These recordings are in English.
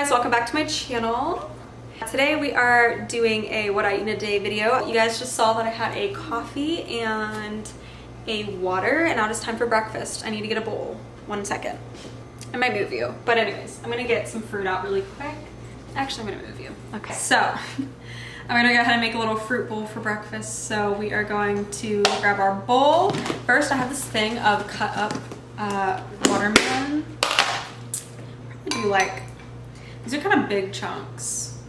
guys, welcome back to my channel. Today we are doing a what I eat in a day video. You guys just saw that I had a coffee and a water, and now it's time for breakfast. I need to get a bowl. 1 second. I might move you, but anyways, I'm gonna get some fruit out really quick. Actually, I'm gonna move you. Okay, so I'm gonna go ahead and make a little fruit bowl for breakfast. So we are going to grab our bowl. First, I have this thing of cut up watermelon. Probably do like, these are kind of big chunks.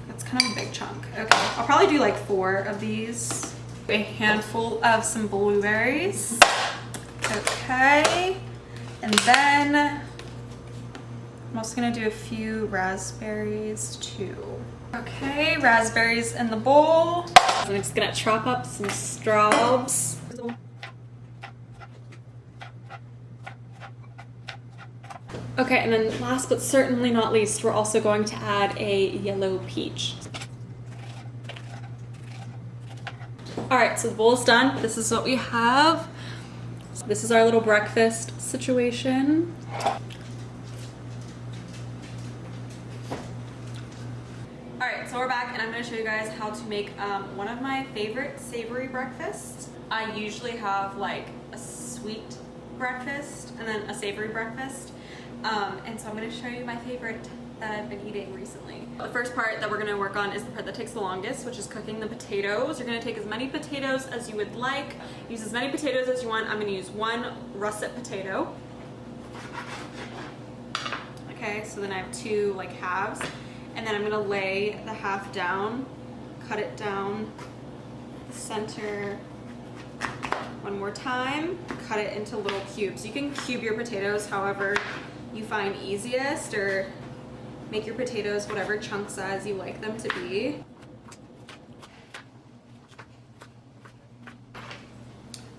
That's kind of a big chunk. Okay, I'll probably do like 4 of these. A handful of some blueberries. Okay, and then I'm also gonna do a few raspberries too. Okay, raspberries in the bowl. I'm just gonna chop up some straws. Okay, and then last but certainly not least, we're also going to add a yellow peach. All right, so the bowl is done. This is what we have. This is our little breakfast situation. All right, so we're back, and I'm gonna show you guys how to make one of my favorite savory breakfasts. I usually have like a sweet breakfast and then a savory breakfast. And so I'm going to show you my favorite that I've been eating recently. The first part that we're going to work on is the part that takes the longest, which is cooking the potatoes. You're going to take as many potatoes as you would like. Use as many potatoes as you want. I'm going to use 1 russet potato. Okay, so then I have 2 like halves. And then I'm going to lay the half down, cut it down the center. One more time, cut it into little cubes. You can cube your potatoes however you find easiest, or make your potatoes whatever chunk size you like them to be.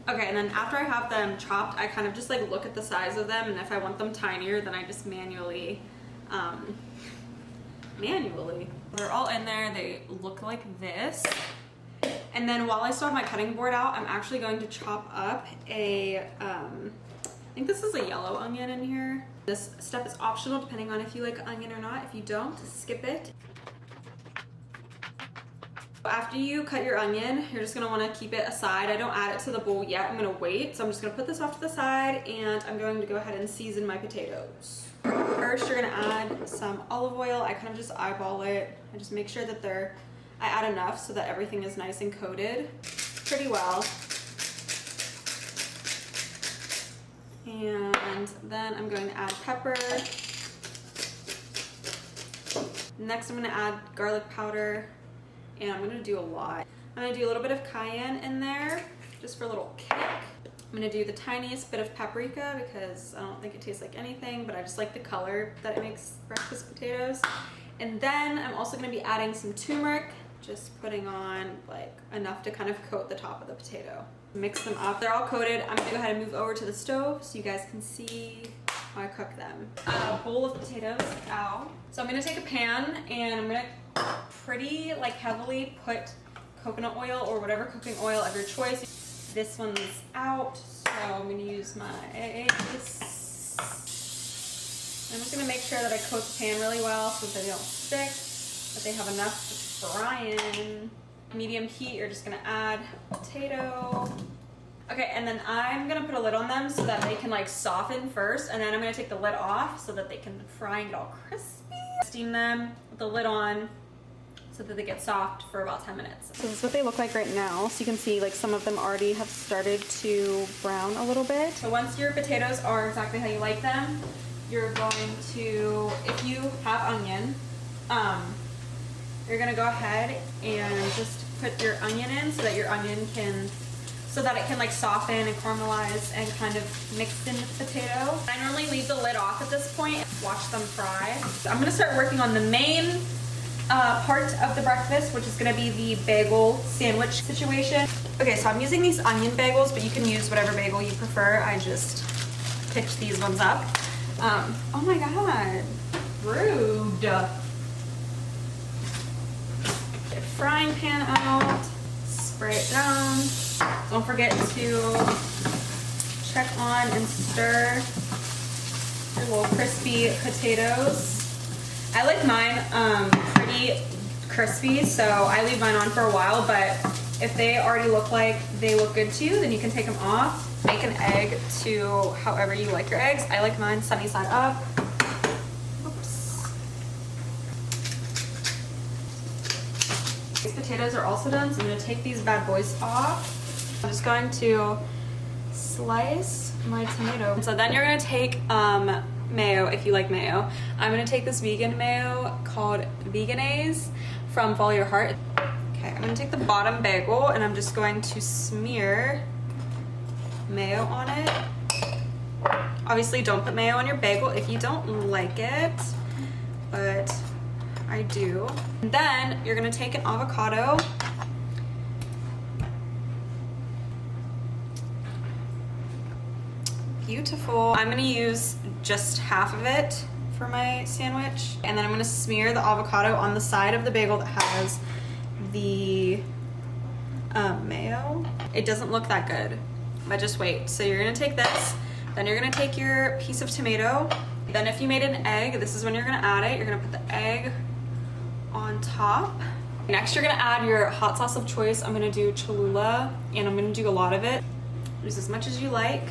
Okay, and then after I have them chopped, I kind of just like look at the size of them, and if I want them tinier, then I just manually. They're all in there, they look like this. And then while I still have my cutting board out, I'm actually going to chop up a, I think this is a yellow onion in here. This step is optional depending on if you like onion or not. If you don't, skip it. After you cut your onion, you're just gonna wanna keep it aside. I don't add it to the bowl yet, I'm gonna wait. So I'm just gonna put this off to the side, and I'm going to go ahead and season my potatoes. First, you're gonna add some olive oil. I kind of just eyeball it. I just make sure that I add enough so that everything is nice and coated pretty well. And then I'm going to add pepper. Next, I'm going to add garlic powder, and I'm going to do a lot. I'm going to do a little bit of cayenne in there just for a little kick. I'm going to do the tiniest bit of paprika because I don't think it tastes like anything, but I just like the color that it makes breakfast potatoes. And then I'm also going to be adding some turmeric, just putting on like enough to kind of coat the top of the potato. Mix them up. They're all coated. I'm gonna go ahead and move over to the stove so you guys can see how I cook them. A bowl of potatoes out. So I'm gonna take a pan, and I'm gonna pretty like heavily put coconut oil or whatever cooking oil of your choice. This one's out, so I'm gonna use my eggs. I'm just gonna make sure that I coat the pan really well so that they don't stick, that they have enough to fry in. Medium heat, you're just gonna add potato. Okay, and then I'm gonna put a lid on them so that they can like soften first, and then I'm gonna take the lid off so that they can fry and get all crispy. Steam them with the lid on so that they get soft for about 10 minutes. So this is what they look like right now. So you can see like some of them already have started to brown a little bit. So once your potatoes are exactly how you like them, you're going to, if you have onion, you're gonna go ahead and just put your onion in so that your onion can, so that it can like soften and caramelize and kind of mix in the potato. I normally leave the lid off at this point, watch them fry. So I'm gonna start working on the main part of the breakfast, which is gonna be the bagel sandwich situation. Okay, so I'm using these onion bagels, but you can use whatever bagel you prefer. I just picked these ones up. Oh my God, rude. Frying pan out, spray it down. Don't forget to check on and stir your little crispy potatoes. I like mine pretty crispy, so I leave mine on for a while, but if they already look like they look good to you, then you can take them off. Make an egg to however you like your eggs. I like mine sunny side up. Oops. These potatoes are also done, so I'm going to take these bad boys off. I'm just going to slice my tomato. So then you're going to take mayo if you like mayo. I'm going to take this vegan mayo called Vegenaise from Follow Your Heart. Okay, I'm going to take the bottom bagel and I'm just going to smear mayo on it. Obviously don't put mayo on your bagel if you don't like it, but I do. And then you're going to take an avocado. Beautiful. I'm going to use just half of it for my sandwich, and then I'm going to smear the avocado on the side of the bagel that has the mayo. It doesn't look that good, but just wait. So you're going to take this, then you're going to take your piece of tomato, then if you made an egg, this is when you're going to add it. You're going to put the egg on top. Next you're going to add your hot sauce of choice. I'm going to do Cholula, and I'm going to do a lot of it. Use as much as you like.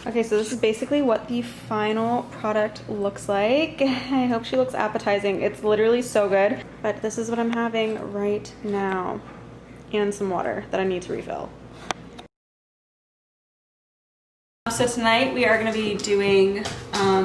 Okay, so this is basically what the final product looks like. I hope she looks appetizing. It's literally so good, but this is what I'm having right now. And some water that I need to refill. So tonight we are gonna be doing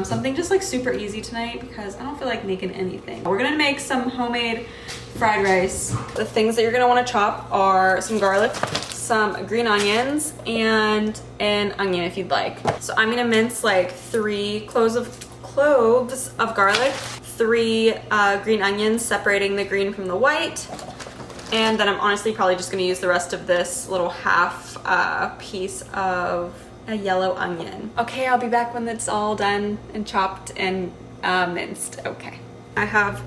something just like super easy tonight because I don't feel like making anything. We're gonna make some homemade fried rice. The things that you're gonna wanna chop are some garlic, some green onions, and an onion if you'd like. So I'm gonna mince like 3 cloves of garlic, 3 green onions, separating the green from the white, and then I'm honestly probably just gonna use the rest of this little half piece of a yellow onion. Okay, I'll be back when it's all done and chopped and minced. Okay. I have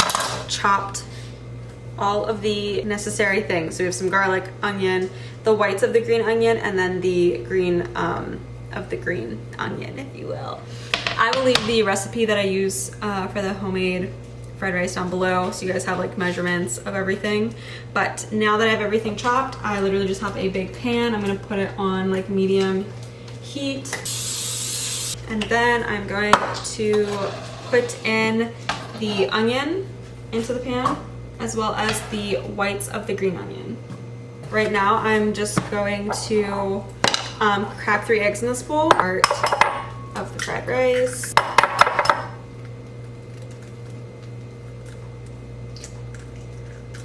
chopped all of the necessary things. So we have some garlic, onion, the whites of the green onion, and then the green of the green onion, if you will. I will leave the recipe that I use for the homemade fried rice down below so you guys have like measurements of everything. But now that I have everything chopped, I literally just have a big pan. I'm gonna put it on like medium heat, and then I'm going to put in the onion into the pan as well as the whites of the green onion. Right now I'm just going to crack 3 eggs in this bowl, part of the fried rice.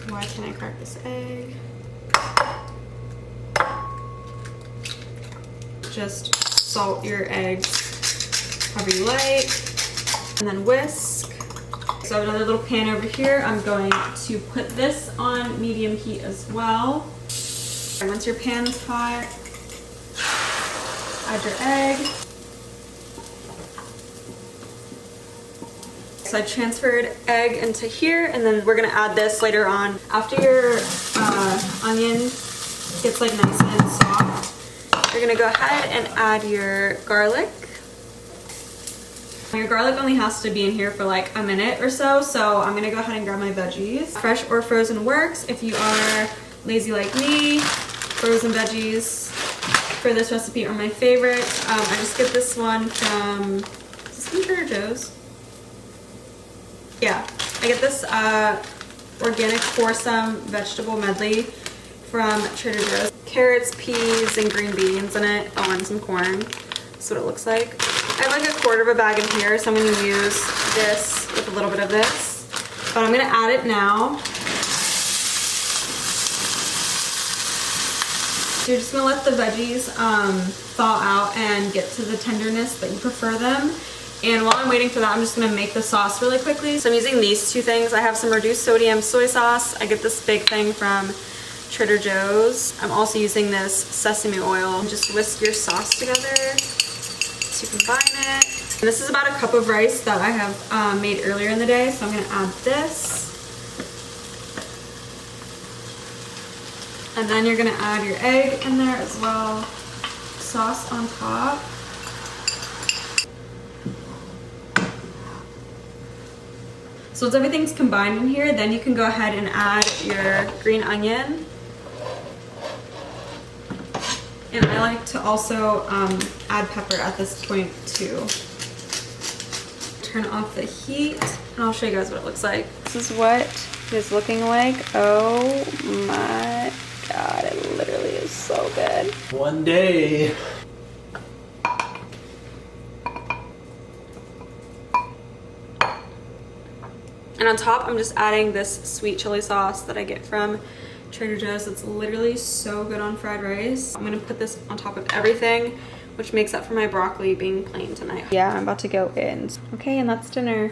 Why can't I crack this egg? Just salt your eggs however you like, and then whisk. So I have another little pan over here. I'm going to put this on medium heat as well. And once your pan's hot, add your egg. So I transferred egg into here, and then we're gonna add this later on. After your onion gets like nice and soft, you're gonna go ahead and add your garlic. Your garlic only has to be in here for like a minute or so, so I'm gonna go ahead and grab my veggies. Fresh or frozen works. If you are lazy like me, frozen veggies for this recipe are my favorite. I just get this one from, is this from Trader Joe's? Yeah, I get this organic foursome vegetable medley from Trader Joe's. Carrots, peas, and green beans in it. Oh, and some corn. That's what it looks like. I have like a quarter of a bag in here, so I'm going to use this with a little bit of this. But I'm going to add it now. So you're just going to let the veggies thaw out and get to the tenderness that you prefer them. And while I'm waiting for that, I'm just going to make the sauce really quickly. So I'm using these 2 things. I have some reduced sodium soy sauce. I get this big thing from Trader Joe's. I'm also using this sesame oil. Just whisk your sauce together to combine it. And this is about a cup of rice that I have made earlier in the day, so I'm going to add this. And then you're going to add your egg in there as well. Sauce on top. So once everything's combined in here, then you can go ahead and add your green onion. And I like to also add pepper at this point too. Turn off the heat, and I'll show you guys what it looks like. This is what it is looking like. Oh my God, it literally is so good. One day. And on top, I'm just adding this sweet chili sauce that I get from Trader Joe's. It's literally so good on fried rice. I'm gonna put this on top of everything, which makes up for my broccoli being plain tonight. Yeah, I'm about to go in. Okay, and that's dinner.